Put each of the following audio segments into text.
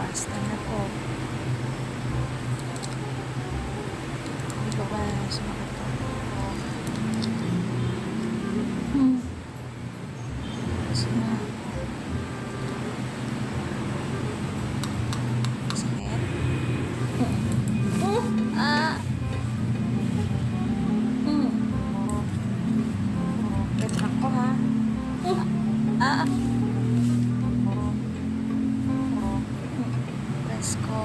Pasta na po. Hindi ko ba sumakit to? Kasi na. Sakit? Ah! Retract ko ha. Ah! Press ko.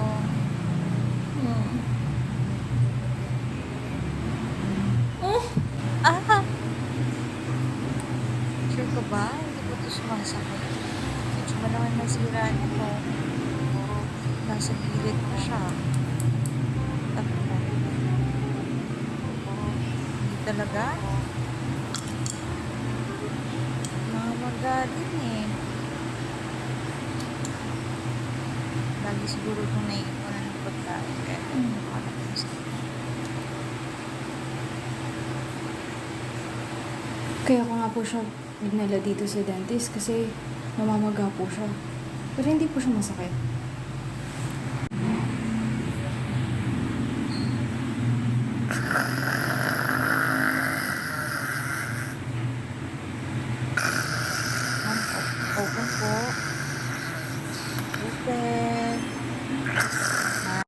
Ah! Sure ka ba? Hindi ko ito sumasakit. Medyo malaman nasira nito. Nasa gilid pa siya. Tatlo. Hindi talaga? Mga din eh. Lagi siguro kung naiipunan ng pagkain. Kaya nakakala ko sa Kaya ko nga po siya dinala dito sa dentist kasi namamaga po siya. Pero hindi po siya masakit.